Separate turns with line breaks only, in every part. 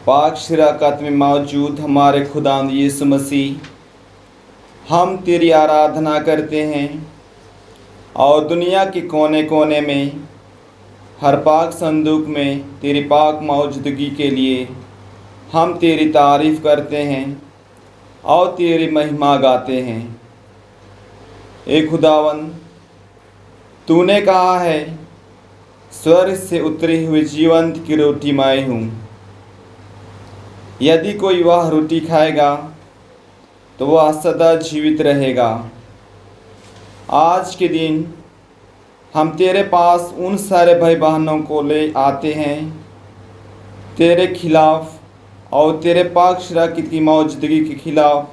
पाक शराकत में मौजूद हमारे खुदावंद यीशु मसीह, हम तेरी आराधना करते हैं और दुनिया के कोने कोने में हर पाक संदूक में तेरी पाक मौजूदगी के लिए हम तेरी तारीफ़ करते हैं और तेरी महिमा गाते हैं। ए खुदावन, तूने कहा है, स्वर्ग से उतरी हुई जीवंत की रोटी मैं हूँ। यदि कोई वह रोटी खाएगा तो वह सदा जीवित रहेगा। आज के दिन हम तेरे पास उन सारे भाई बहनों को ले आते हैं तेरे खिलाफ और तेरे पाक शराकत की मौजूदगी के खिलाफ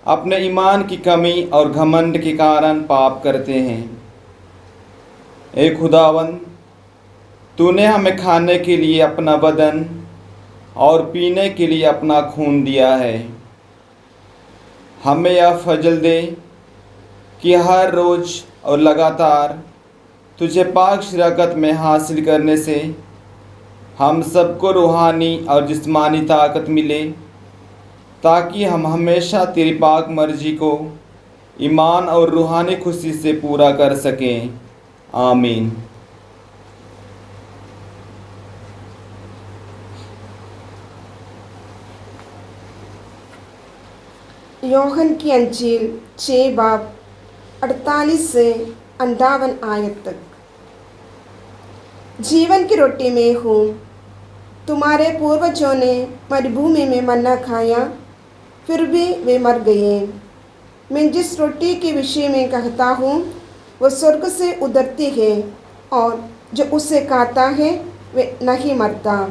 अपने ईमान की कमी और घमंड के कारण पाप करते हैं। ए खुदावन, तूने हमें खाने के लिए अपना बदन और पीने के लिए अपना खून दिया है। हमें यह फजल दे कि हर रोज़ और लगातार तुझे पाक शराकत में हासिल करने से हम सबको रूहानी और जिस्मानी ताकत मिले, ताकि हम हमेशा तेरी पाक मर्जी को ईमान और रूहानी खुशी से पूरा कर सकें। आमीन।
योहन की अंजील 6 बाब 48 से 58 आयत तक। जीवन की रोटी में हूँ। तुम्हारे पूर्वजों ने मरुभूमि में मन्ना खाया, फिर भी वे मर गए। मैं जिस रोटी के विषय में कहता हूँ वह स्वर्ग से उतरती है, और जो उसे खाता है वे नहीं मरता।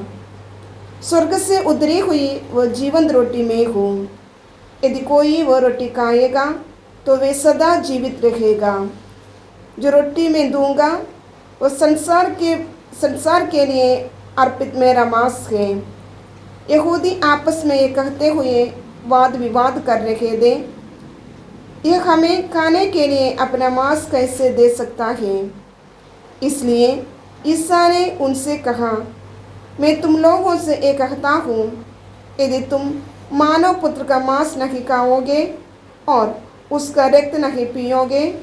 स्वर्ग से उतरी हुई वह जीवंत रोटी में हूँ। यदि कोई वह रोटी खाएगा तो वे सदा जीवित रहेगा। जो रोटी मैं दूंगा वह संसार के लिए अर्पित मेरा मांस है। यहूदी आपस में ये कहते हुए वाद विवाद कर रहे थे, यह हमें खाने के लिए अपना मांस कैसे दे सकता है। इसलिए ईसा ने उनसे कहा, मैं तुम लोगों से ये कहता हूँ, यदि तुम मानव पुत्र का मांस नहीं खाओगे और उसका रक्त नहीं पियोगे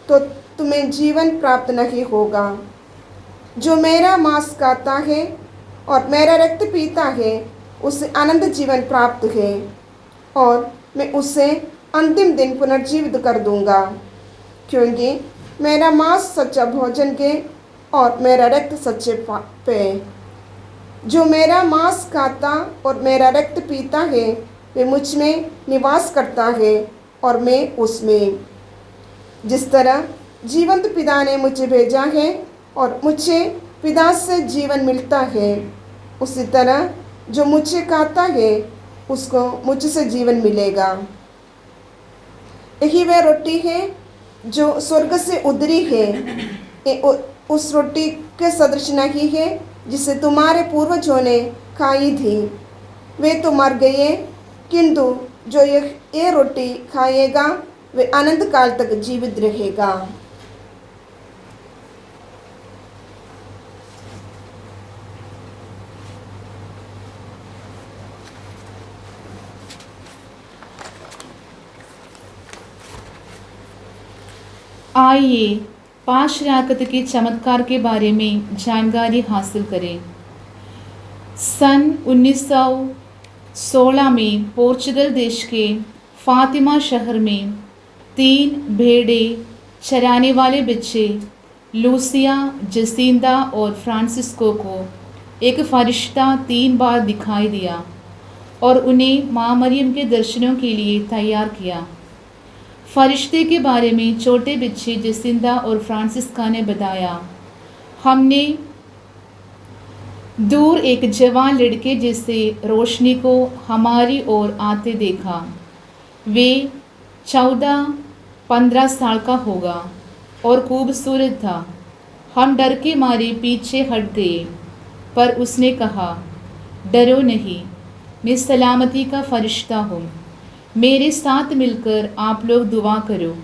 तो तुम्हें जीवन प्राप्त नहीं होगा। जो मेरा मांस खाता है और मेरा रक्त पीता है उसे अनंत जीवन प्राप्त है, और मैं उसे अंतिम दिन पुनर्जीवित कर दूंगा। क्योंकि मेरा मांस सच्चा भोजन है और मेरा रक्त सच्चे पेय। जो मेरा मांस खाता और मेरा रक्त पीता है वे मुझ में निवास करता है और मैं उसमें। जिस तरह जीवंत पिता ने मुझे भेजा है और मुझे पिता से जीवन मिलता है, उसी तरह जो मुझे खाता है उसको मुझसे जीवन मिलेगा। यही वह रोटी है जो स्वर्ग से उतरी है। ये उस रोटी के सदृश नहीं है जिसे तुम्हारे पूर्वजों ने खाई थी। वे तो मर गए, किंतु जो ये रोटी खाएगा वे अनंत काल तक जीवित रहेगा।
आइए पाक शराकत के चमत्कार के बारे में जानकारी हासिल करें। सन 1916 में पोर्चुगल देश के फातिमा शहर में 3 भेड़ें चराने वाले बच्चे लूसिया, जसिंदा और फ्रांसिस्को को एक फरिश्ता 3 बार दिखाई दिया और उन्हें माँ मरियम के दर्शनों के लिए तैयार किया। फरिश्ते के बारे में छोटे बच्चे जसिंदा और फ्रांसिस्का ने बताया, हमने दूर एक जवान लड़के जैसे रोशनी को हमारी ओर आते देखा। वे 14-15 साल का होगा और खूबसूरत था। हम डर के मारे पीछे हट गए, पर उसने कहा, डरो नहीं, मैं सलामती का फरिश्ता हूँ। मेरे साथ मिलकर आप लोग दुआ करो।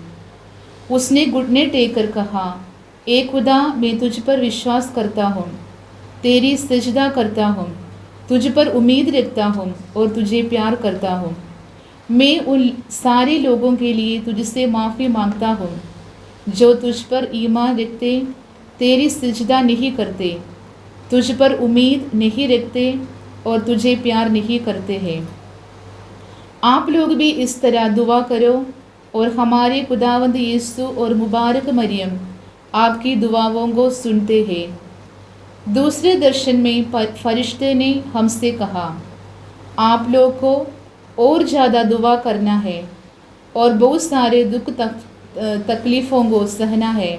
उसने घुटने टेक कर कहा, ए खुदा, मैं तुझ पर विश्वास करता हूँ, तेरी सजदा करता हूँ। तुझ पर उम्मीद रखता हूँ और तुझे प्यार करता हूँ। मैं उन सारे लोगों के लिए तुझसे माफ़ी मांगता हूँ जो तुझ पर ईमान रखते, तेरी सिजदा नहीं करते, तुझ पर उम्मीद नहीं रखते और तुझे प्यार नहीं करते हैं। आप लोग भी इस तरह दुआ करो और हमारे खुदावंद यीशु और मुबारक मरियम आपकी दुआओं को सुनते हैं। दूसरे दर्शन में फरिश्ते ने हमसे कहा, आप लोग को और ज़्यादा दुआ करना है और बहुत सारे दुख तकलीफ़ों को सहना है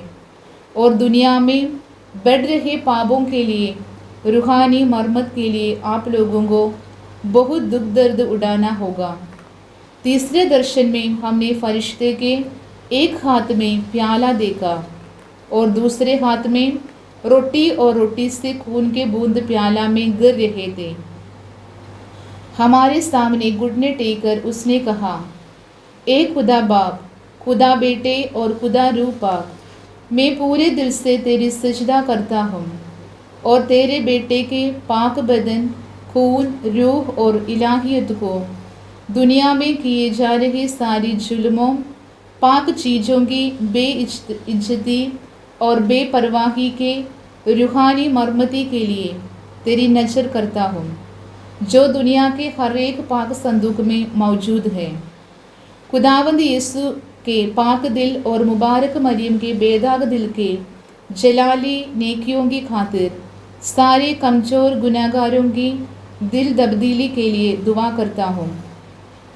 और दुनिया में बढ़ रहे पापों के लिए, रूहानी मरम्मत के लिए आप लोगों को बहुत दुख दर्द उड़ाना होगा। तीसरे दर्शन में हमने फरिश्ते के एक हाथ में प्याला देखा और दूसरे हाथ में रोटी, और रोटी से खून के बूंद प्याला में गिर रहे थे। हमारे सामने घुटने टेकर उसने कहा, ए खुदा बाप, खुदा बेटे और खुदा रूह पाक, मैं पूरे दिल से तेरी सजदा करता हूँ और तेरे बेटे के पाक बदन, खून, रूह और इलाहियत को दुनिया में किए जा रहे सारी जुल्मों, पाक चीज़ों की बेइज्जती और बेपरवाही के रूहानी मरम्मती के लिए तेरी नज़र करता हूँ, जो दुनिया के हर एक पाक संदूक में मौजूद है। खुदावंद यीशु के पाक दिल और मुबारक मरियम के बेदाग दिल के जलाली नेकियों की खातिर सारे कमज़ोर गुनाहगारों की दिल तब्दीली के लिए दुआ करता हूँ।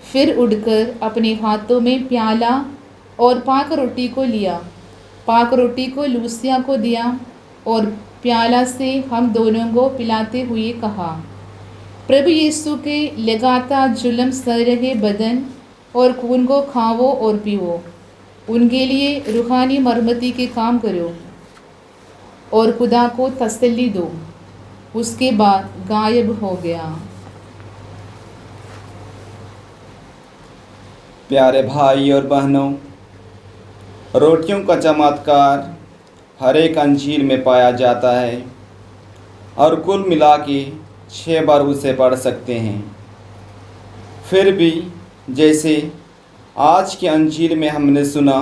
फिर उठकर अपने हाथों में प्याला और पाक रोटी को लिया, पाक रोटी को लूसिया को दिया और प्याला से हम दोनों को पिलाते हुए कहा, प्रभु यीशु के लगातार जुल्म सह रहे बदन और खून को खाओ और पियो, उनके लिए रूहानी मरम्मती के काम करो और खुदा को तसल्ली दो। उसके बाद गायब हो गया।
प्यारे भाई और बहनों, रोटियों का चमत्कार हर एक अंजील में पाया जाता है और कुल मिला के 6 बार उसे पढ़ सकते हैं। फिर भी जैसे आज की अंजील में हमने सुना,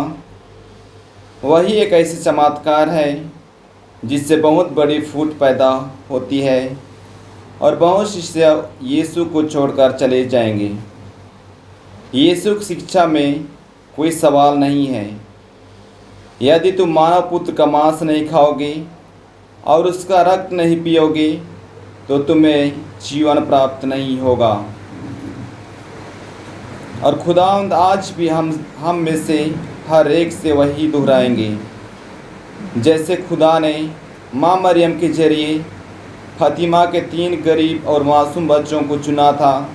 वही एक ऐसी चमत्कार है जिससे बहुत बड़ी फूट पैदा होती है और बहुत शिष्य यीशु को छोड़कर चले जाएंगे। यीशु की शिक्षा में कोई सवाल नहीं है। यदि तुम मानव पुत्र का मांस नहीं खाओगे और उसका रक्त नहीं पियोगे तो तुम्हें जीवन प्राप्त नहीं होगा। और खुदावंद आज भी हम में से हर एक से वही दोहराएंगे। जैसे खुदा ने माँ मरियम के जरिए फातिमा के 3 गरीब और मासूम बच्चों को चुना था,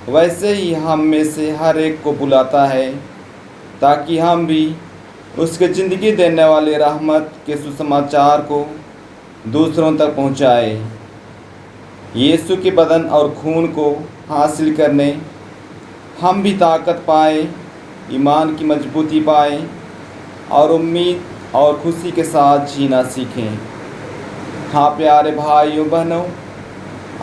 वैसे ही हम में से हर एक को बुलाता है ताकि हम भी उसके ज़िंदगी देने वाले रहमत के सुसमाचार को दूसरों तक पहुँचाए। यीशु के बदन और खून को हासिल करने हम भी ताकत पाएँ, ईमान की मजबूती पाएँ और उम्मीद और खुशी के साथ जीना सीखें। हाँ प्यारे भाइयों बहनों,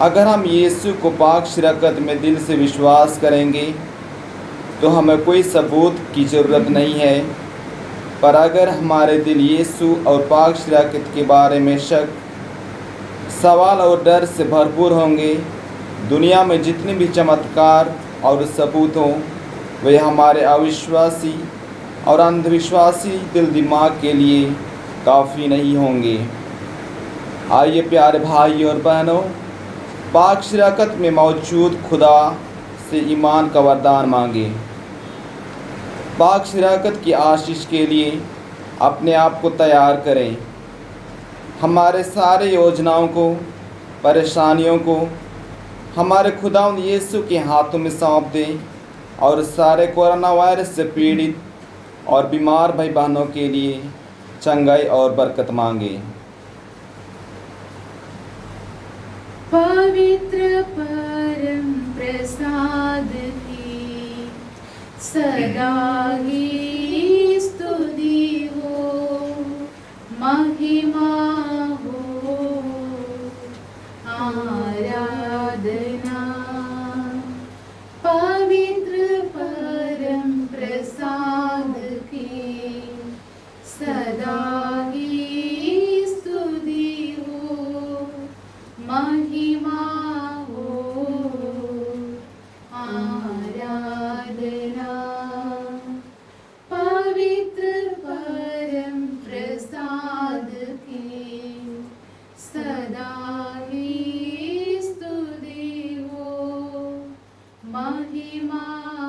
अगर हम यीशु को पाक शिरकत में दिल से विश्वास करेंगे तो हमें कोई सबूत की ज़रूरत नहीं है। पर अगर हमारे दिल यीशु और पाक शिरकत के बारे में शक, सवाल और डर से भरपूर होंगे, दुनिया में जितने भी चमत्कार और सबूत हों वे हमारे अविश्वासी और अंधविश्वासी दिल दिमाग के लिए काफ़ी नहीं होंगे। आइए प्यारे भाई और बहनों, पाक शिरकत में मौजूद खुदा से ईमान का वरदान मांगे। पाक शिरकत की आशीष के लिए अपने आप को तैयार करें। हमारे सारे योजनाओं को, परेशानियों को हमारे खुदावंद यीशु के हाथों में सौंप दें और सारे कोरोना वायरस से पीड़ित और बीमार भाई बहनों के लिए चंगाई और बरकत मांगे।
पवित्र परम प्रसाद की सदा ही स्तुति हो, महिमा हो, आराधना महिमा